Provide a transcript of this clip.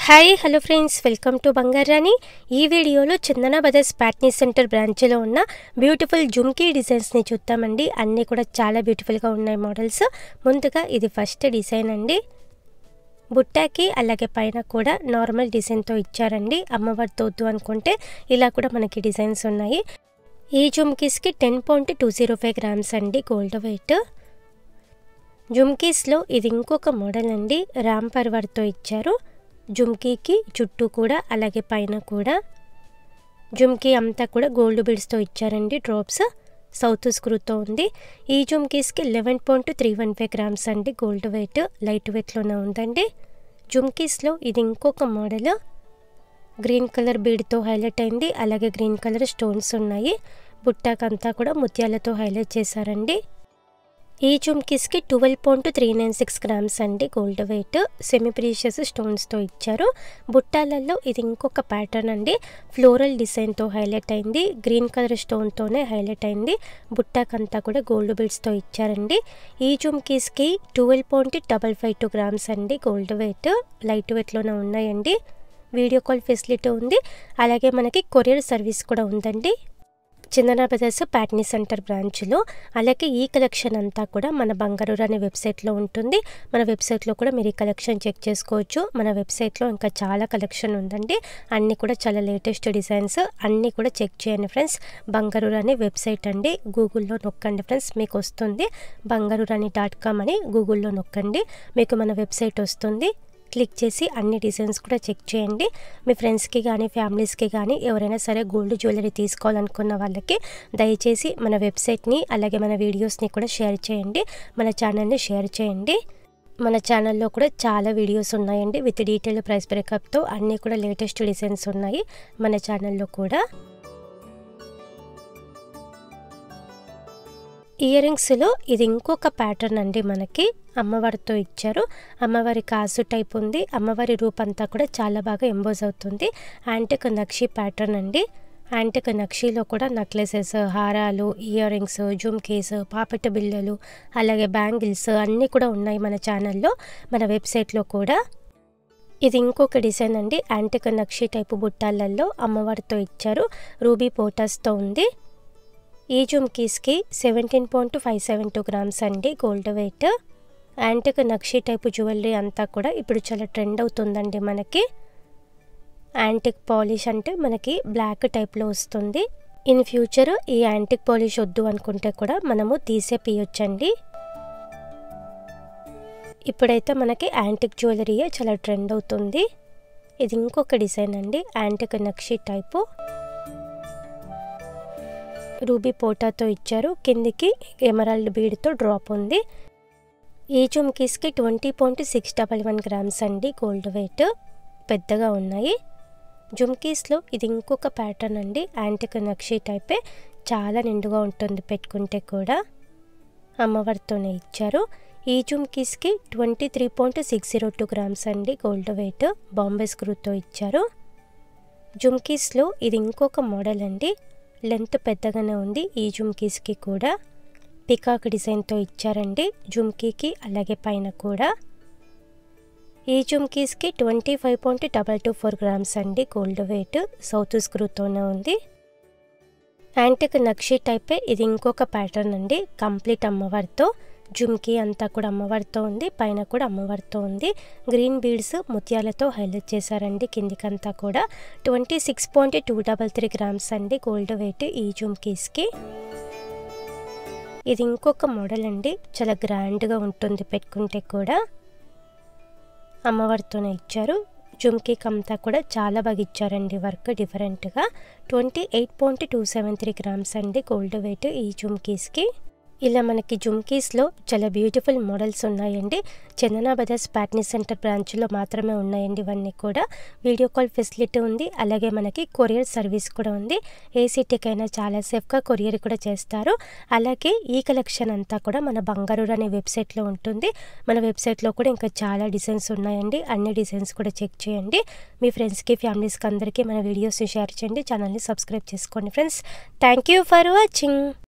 Hi hello friends, welcome to Bangarani. ఈ వీడియోలో చందన brothers Patny centre బ్రాంచ్లో ఉన్న బ్యూటిఫుల్ జుమ్కీ డిజైన్స్ని చూద్దామండి. అన్నీ కూడా చాలా బ్యూటిఫుల్గా ఉన్నాయి మోడల్స్. ముందుగా ఇది ఫస్ట్ డిజైన్ అండి. బుట్టాకి అలాగే పైన కూడా నార్మల్ డిజైన్తో ఇచ్చారండి. అమ్మవారితో వద్దు అనుకుంటే ఇలా కూడా మనకి డిజైన్స్ ఉన్నాయి. ఈ జుమ్కీస్కి 10.205 గ్రామ్స్ అండి గోల్డ్ వెయిట్. జుమ్కీస్లో ఇది ఇంకొక మోడల్ అండి. రామ్ పర్వర్తో ఇచ్చారు. జుమ్కీకి చుట్టూ కూడా అలాగే పైన కూడా జుమ్కీ అంతా కూడా గోల్డ్ బీడ్స్తో ఇచ్చారండి. డ్రాప్స్ సౌత్ స్క్రూతో ఉంది. ఈ జుమ్కీస్కి 11.315 గ్రామ్స్ అండి గోల్డ్ వెయిట్. లైట్ వెయిట్లోనే ఉందండి. జుమ్కీస్లో ఇది ఇంకొక మోడల్. గ్రీన్ కలర్ బీడ్తో హైలైట్ అయింది. అలాగే గ్రీన్ కలర్ స్టోన్స్ ఉన్నాయి. బుట్టాకంతా కూడా ముత్యాలతో హైలైట్ చేశారండి. ఈ జుమ్కీస్కి 12.396 గ్రామ్స్ అండి గోల్డ్ వెయిట్. సెమీ ప్రీషియస్ స్టోన్స్తో ఇచ్చారు. బుట్టాలలో ఇది ఇంకొక ప్యాటర్న్ అండి. ఫ్లోరల్ డిజైన్తో హైలైట్ అయింది. గ్రీన్ కలర్ స్టోన్తోనే హైలైట్ అయింది. బుట్టాకంతా కూడా గోల్డ్ బీడ్స్తో ఇచ్చారండి. ఈ జుమ్కీస్కి 12.552 గ్రామ్స్ అండి గోల్డ్ వెయిట్. లైట్ వెయిట్లోనే ఉన్నాయండి. వీడియో కాల్ ఫెసిలిటీ ఉంది. అలాగే మనకి కొరియర్ సర్వీస్ కూడా ఉందండి చందన బ్రదర్స్ ప్యాట్నీ సెంటర్ బ్రాంచ్లో. అలాగే ఈ కలెక్షన్ అంతా కూడా మన బంగారు అనే వెబ్సైట్లో ఉంటుంది. మన వెబ్సైట్లో కూడా మీరు ఈ కలెక్షన్ చెక్ చేసుకోవచ్చు. మన వెబ్సైట్లో ఇంకా చాలా కలెక్షన్ ఉందండి. అన్నీ కూడా చాలా లేటెస్ట్ డిజైన్స్. అన్నీ కూడా చెక్ చేయండి ఫ్రెండ్స్. బంగారు అనే వెబ్సైట్ అండి. గూగుల్లో నొక్కండి ఫ్రెండ్స్, మీకు వస్తుంది. bangarurani.com అని గూగుల్లో నొక్కండి, మీకు మన వెబ్సైట్ వస్తుంది. క్లిక్ చేసి అన్ని డిజైన్స్ కూడా చెక్ చేయండి. మీ ఫ్రెండ్స్కి కానీ ఫ్యామిలీస్కి కానీ ఎవరైనా సరే గోల్డ్ జ్యువెలరీ తీసుకోవాలనుకున్న వాళ్ళకి దయచేసి మన వెబ్సైట్ని అలాగే మన వీడియోస్ని కూడా షేర్ చేయండి. మన ఛానల్ని షేర్ చేయండి. మన ఛానల్లో కూడా చాలా వీడియోస్ ఉన్నాయండి విత్ డీటెయిల్ ప్రైస్ బ్రేకప్తో. అన్నీ కూడా లేటెస్ట్ డిజైన్స్ ఉన్నాయి మన ఛానల్లో కూడా. ఇయర్ రింగ్స్లో ఇది ఇంకొక ప్యాటర్న్ అండి. మనకి అమ్మవారితో ఇచ్చారు. అమ్మవారి కాసు టైప్ ఉంది. అమ్మవారి రూపంతా కూడా చాలా బాగా ఎంబోజ్ అవుతుంది. యాంటిక్ నక్షి ప్యాటర్న్ అండి. యాంటిక్ నక్షిలో కూడా నెక్లెసెస్, హారాలు, ఇయర్ రింగ్స్, జుమ్కీస్, పాపెట్ బిళ్ళలు, అలాగే బ్యాంగిల్స్ అన్నీ కూడా ఉన్నాయి మన ఛానల్లో, మన వెబ్సైట్లో కూడా. ఇది ఇంకొక డిజైన్ అండి. యాంటిక్ నక్షి టైపు బుట్టాలలో అమ్మవారితో ఇచ్చారు. రూబీ పోటాస్తో ఉంది. ఈ జుమ్కీస్కి 17.572 గ్రామ్స్ అండి గోల్డ్ వెయిట్. యాంటిక్ నక్షి టైపు జ్యువెలరీ అంతా కూడా ఇప్పుడు చాలా ట్రెండ్ అవుతుందండి మనకి. యాంటిక్ పాలిష్ అంటే మనకి బ్లాక్ టైప్లో వస్తుంది. ఇన్ ఫ్యూచర్ ఈ యాంటిక్ పాలిష్ వద్దు అనుకుంటే కూడా మనము తీసేపియొచ్చండి. ఇప్పుడైతే మనకి యాంటిక్ జ్యువెలరీయే చాలా ట్రెండ్ అవుతుంది. ఇది ఇంకొక డిజైన్ అండి. యాంటిక్ నక్షి టైపు రూబీ పోటాతో ఇచ్చారు. కిందికి ఎమరాల్డ్ బీడ్తో డ్రాప్ ఉంది. ఈ జుమ్కీస్కి 20.611 గ్రామ్స్ అండి గోల్డ్ వెయిట్. పెద్దగా ఉన్నాయి. జుమ్కీస్లో ఇది ఇంకొక ప్యాటర్న్ అండి. యాంటిక్ నక్షి టైపే, చాలా నిండుగా ఉంటుంది పెట్టుకుంటే కూడా. అమ్మవారితోనే ఇచ్చారు. ఈ జుమ్కీస్కి 23.602 గ్రామ్స్ అండి గోల్డ్ వెయిట్. బాంబే స్క్రూతో ఇచ్చారు. జుమ్కీస్లో ఇది ఇంకొక మోడల్ అండి. లెంత్ పెద్దగానే ఉంది. ఈ జుమ్కీస్కి కూడా పికాక్ డిజైన్తో ఇచ్చారండి. జుమ్కీకి అలాగే పైన కూడా. ఈ జుమ్కీస్కి 25.224 గ్రామ్స్ అండి గోల్డ్ వెయిట్. సౌత్ స్క్రూతోనే ఉంది. యాంటిక్ నక్షి టైపే. ఇది ఇంకొక ప్యాటర్న్ అండి. కంప్లీట్ అమ్మవారితో. జుమ్కీ అంతా కూడా అమ్మవారితో ఉంది. పైన కూడా అమ్మవారితో ఉంది. గ్రీన్ బీడ్స్ ముత్యాలతో హైలైట్ చేశారండి కిందికంతా కూడా. 26.233 గ్రామ్స్ అండి గోల్డ్ వెయిట్ ఈ జుమ్కీస్కి. ఇది ఇంకొక మోడల్ అండి. చాలా గ్రాండ్గా ఉంటుంది పెట్టుకుంటే కూడా. అమ్మవారితోనే ఇచ్చారు. జుమ్కీకి అంతా కూడా చాలా బాగా ఇచ్చారండి వర్క్ డిఫరెంట్గా. 28.273 గ్రామ్స్ అండి గోల్డ్ వెయిట్ ఈ జుమ్కీస్కి. ఇలా మనకి జుమ్కీస్లో చాలా బ్యూటిఫుల్ మోడల్స్ ఉన్నాయండి. చందన బ్రదర్స్ ప్యాట్నీ సెంటర్ బ్రాంచ్లో మాత్రమే ఉన్నాయండి ఇవన్నీ కూడా. వీడియో కాల్ ఫెసిలిటీ ఉంది. అలాగే మనకి కొరియర్ సర్వీస్ కూడా ఉంది. ఏ సిటీకైనా చాలా సేఫ్గా కొరియర్ కూడా చేస్తారు. అలాగే ఈ కలెక్షన్ అంతా కూడా మన బంగారు అనే వెబ్సైట్లో ఉంటుంది. మన వెబ్సైట్లో కూడా ఇంకా చాలా డిజైన్స్ ఉన్నాయండి. అన్ని డిజైన్స్ కూడా చెక్ చేయండి. మీ ఫ్రెండ్స్కి ఫ్యామిలీస్కి అందరికీ మన వీడియోస్ని షేర్ చేయండి. ఛానల్ని సబ్స్క్రైబ్ చేసుకోండి friends. Thank you for watching.